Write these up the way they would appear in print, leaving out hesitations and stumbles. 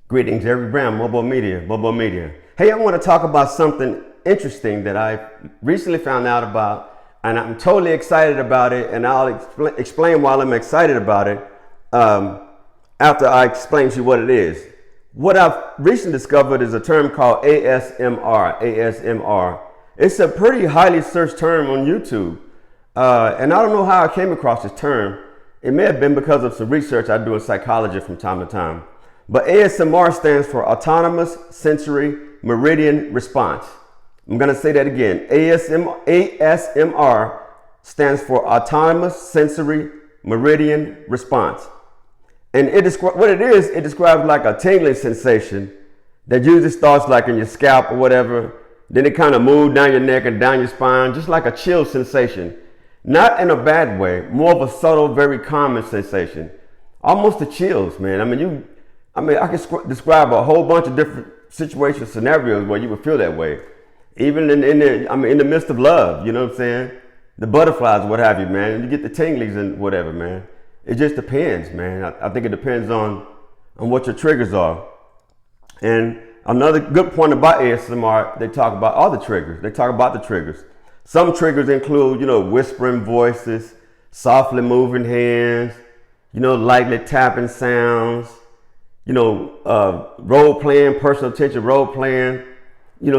Greetings, every brand, MOBO-Media, MOBO-Media. Hey, I want to talk about something interesting that I recently found out about, and I'm totally excited about it, and I'll explain why I'm excited about it after I explain to you what it is. What I've recently discovered is a term called ASMR, ASMR. It's a pretty highly searched term on YouTube, and I don't know how I came across this term. It may have been because of some research I do in psychology from time to time. But ASMR stands for Autonomous Sensory Meridian Response. I'm going to say that again. ASMR stands for Autonomous Sensory Meridian Response. And it describes like a tingling sensation that usually starts like in your scalp or whatever. Then it kind of moves down your neck and down your spine, just like a chill sensation. Not in a bad way, more of a subtle, very calming sensation. Almost the chills, man. I can describe a whole bunch of different situations, scenarios where you would feel that way. Even in the midst of love, you know what I'm saying? The butterflies, what have you, man. You get the tinglies and whatever, man. It just depends, man. I think it depends on what your triggers are. And another good point about ASMR, they talk about all the triggers. They talk about the triggers. Some triggers include, whispering voices, softly moving hands, lightly tapping sounds, role playing, personal attention, role playing.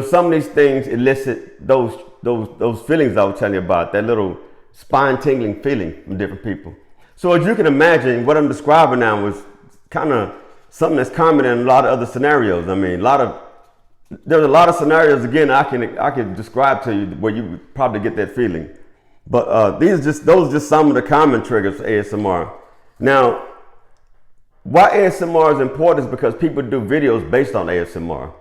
Some of these things elicit those feelings I was telling you about, that little spine-tingling feeling from different people. So as you can imagine, what I'm describing now is kind of something that's common in a lot of other scenarios. There's a lot of scenarios, again, I can describe to you where you would probably get that feeling. But those are just some of the common triggers for ASMR. Now, why ASMR is important is because people do videos based on ASMR.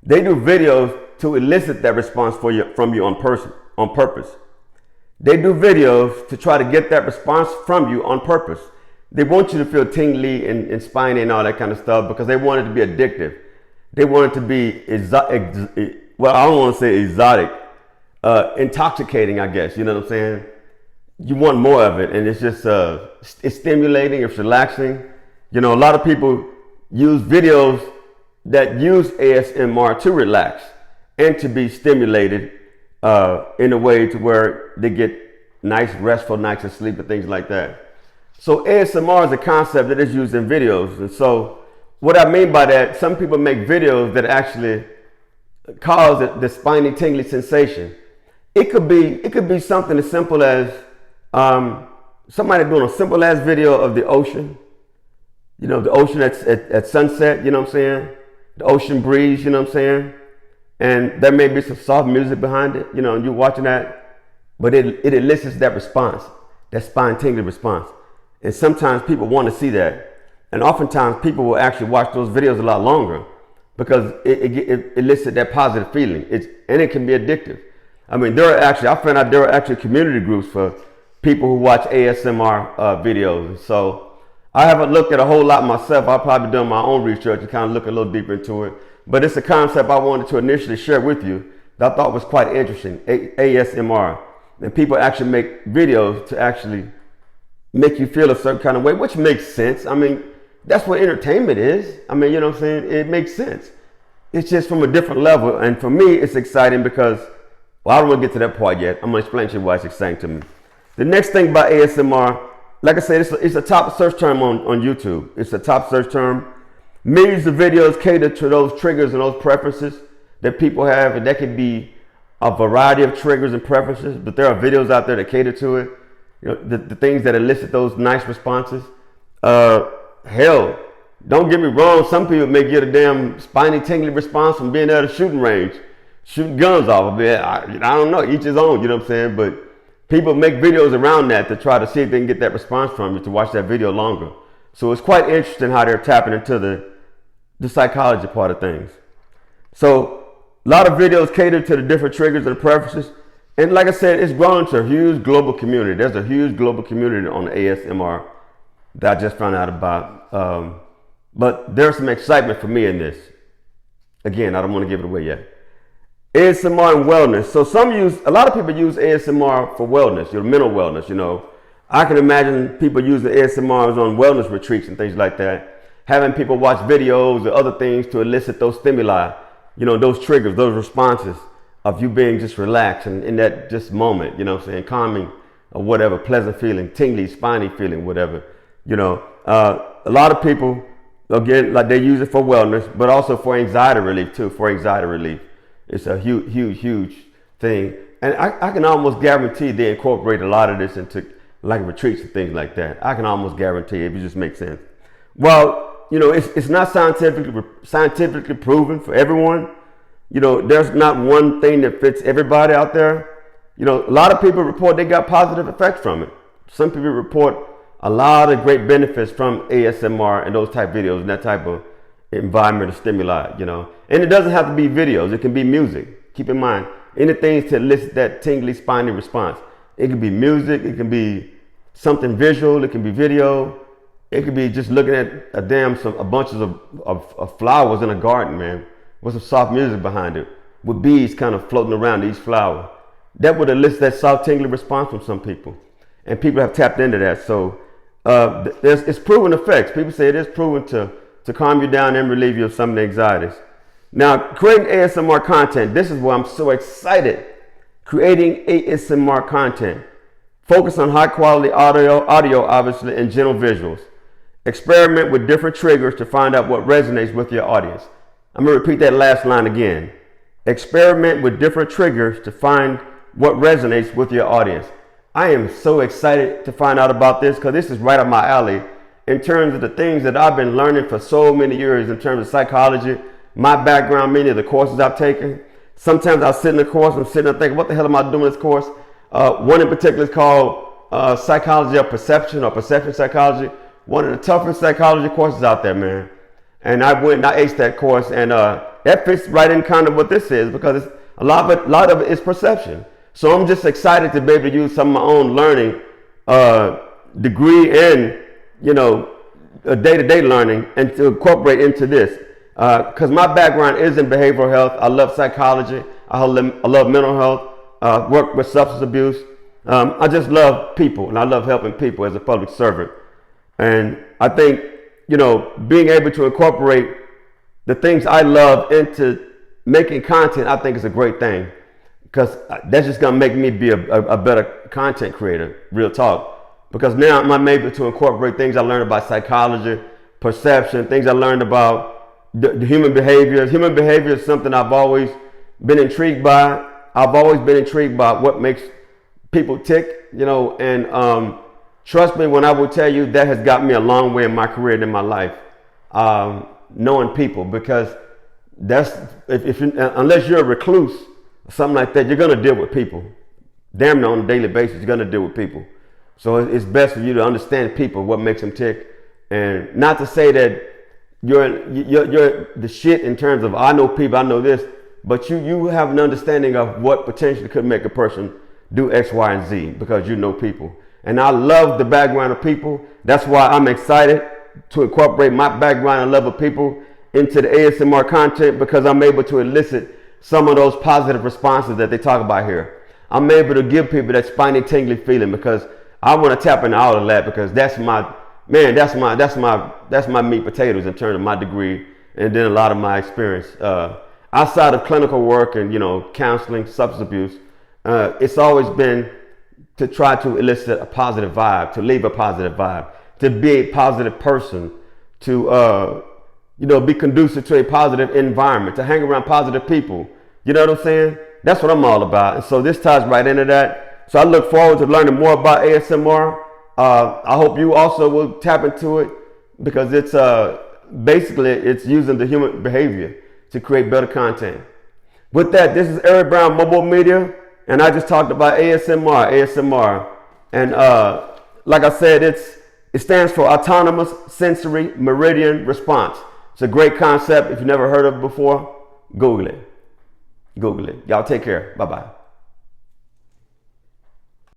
They do videos to elicit that response from you on purpose. They do videos to try to get that response from you on purpose. They want you to feel tingly and spiny and all that kind of stuff because they want it to be addictive. They want it to be, I don't want to say exotic, intoxicating, I guess, you know what I'm saying? You want more of it, and it's just, it's stimulating, it's relaxing. A lot of people use videos that use ASMR to relax and to be stimulated in a way to where they get nice, restful nights of sleep and things like that. So ASMR is a concept that is used in videos. And so what I mean by that, some people make videos that actually cause the spiny, tingly sensation. It could be something as simple as somebody doing a simple ass video of the ocean. The ocean at sunset, you know what I'm saying? The ocean breeze, you know what I'm saying? And there may be some soft music behind it, and you're watching that, but it elicits that response, that spine-tingling response. And sometimes people want to see that. And oftentimes people will actually watch those videos a lot longer because it elicits that positive feeling. And it can be addictive. I found out there are actually community groups for people who watch ASMR videos. So I haven't looked at a whole lot myself. I've probably done my own research and kind of look a little deeper into it. But it's a concept I wanted to initially share with you that I thought was quite interesting, ASMR. And people actually make videos to actually make you feel a certain kind of way, which makes sense. That's what entertainment is. You know what I'm saying? It makes sense. It's just from a different level. And for me, it's exciting because, I don't want to get to that part yet. I'm going to explain to you why it's exciting to me. The next thing about ASMR, like I said, it's a top search term on YouTube. It's a top search term. Millions of videos cater to those triggers and those preferences that people have. And that can be a variety of triggers and preferences, but there are videos out there that cater to it. The things that elicit those nice responses. Hell, don't get me wrong. Some people may get a damn spiny, tingly response from being at a shooting range, shooting guns off of it. I don't know, each his own, you know what I'm saying? But people make videos around that to try to see if they can get that response from you to watch that video longer. So it's quite interesting how they're tapping into the psychology part of things. So a lot of videos cater to the different triggers and preferences. And like I said, it's grown to a huge global community. There's a huge global community on the ASMR that I just found out about. But there's some excitement for me in this. Again, I don't want to give it away yet. ASMR and wellness. So a lot of people use ASMR for wellness, mental wellness, I can imagine people using ASMRs on wellness retreats and things like that. having people watch videos or other things to elicit those stimuli, those triggers, those responses of you being just relaxed and in that just moment, calming or whatever, pleasant feeling, tingly, spiny feeling, whatever, a lot of people, again, like they use it for wellness, but also for anxiety relief too. For anxiety relief, it's a huge thing, and I can almost guarantee they incorporate a lot of this into like retreats and things like that. I can almost guarantee it just makes sense. Well, it's not scientifically proven for everyone. There's not one thing that fits everybody out there. A lot of people report they got positive effects from it. Some people report a lot of great benefits from ASMR and those type videos and that type of environment or stimuli, And it doesn't have to be videos. It can be music. Keep in mind, anything to elicit that tingly, spiny response. It can be music. It can be something visual. It can be video. It could be just looking at a bunches of flowers in a garden, man, with some soft music behind it, with bees kind of floating around each flower. That would elicit that soft, tingly response from some people. And people have tapped into that. So it's proven effects. People say it is proven to calm you down and relieve you of some of the anxieties. Now, creating ASMR content, this is why I'm so excited. Creating ASMR content. Focus on high quality audio obviously, and gentle visuals. Experiment with different triggers to find out what resonates with your audience. I'm going to repeat that last line again. Experiment with different triggers to find what resonates with your audience. I am so excited to find out about this because this is right up my alley in terms of the things that I've been learning for so many years in terms of psychology, my background, many of the courses I've taken. Sometimes I'll sit in the course, I'm sitting there thinking, what the hell am I doing in this course? One in particular is called Psychology of Perception or Perception Psychology. One of the toughest psychology courses out there, man. And I went and I aced that course, and that fits right in kind of what this is because a lot of it is perception. So I'm just excited to be able to use some of my own learning degree and, day-to-day learning and to incorporate into this. Because my background is in behavioral health. I love psychology. I love mental health. Work with substance abuse. I just love people, and I love helping people as a public servant. And I think, being able to incorporate the things I love into making content, I think is a great thing. Because that's just going to make me be a better content creator, real talk. Because now I'm able to incorporate things I learned about psychology, perception, things I learned about the human behavior. Human behavior is something I've always been intrigued by. I've always been intrigued by what makes people tick, and trust me when I will tell you that has got me a long way in my career and in my life, knowing people, because that's, unless you're a recluse, something like that, you're going to deal with people. Damn near on a daily basis, you're going to deal with people. So it's best for you to understand people, what makes them tick. And not to say that you're the shit in terms of, I know people, I know this, but you have an understanding of what potentially could make a person do X, Y, and Z because you know people. And I love the background of people. That's why I'm excited to incorporate my background and love of people into the ASMR content, because I'm able to elicit some of those positive responses that they talk about here. I'm able to give people that spiny, tingly feeling because I want to tap into all of that, because that's my meat potatoes in terms of my degree and then a lot of my experience. Outside of clinical work and, counseling, substance abuse, it's always been to try to elicit a positive vibe, to leave a positive vibe, to be a positive person, to, be conducive to a positive environment, to hang around positive people. You know what I'm saying? That's what I'm all about. And so this ties right into that. So I look forward to learning more about ASMR. I hope you also will tap into it, because it's basically it's using the human behavior to create better content. With that, this is Eric Brown, MOBO-Media, and I just talked about ASMR. And like I said, it stands for Autonomous Sensory Meridian Response. It's a great concept. If you've never heard of it before, Google it. Y'all take care. Bye-bye.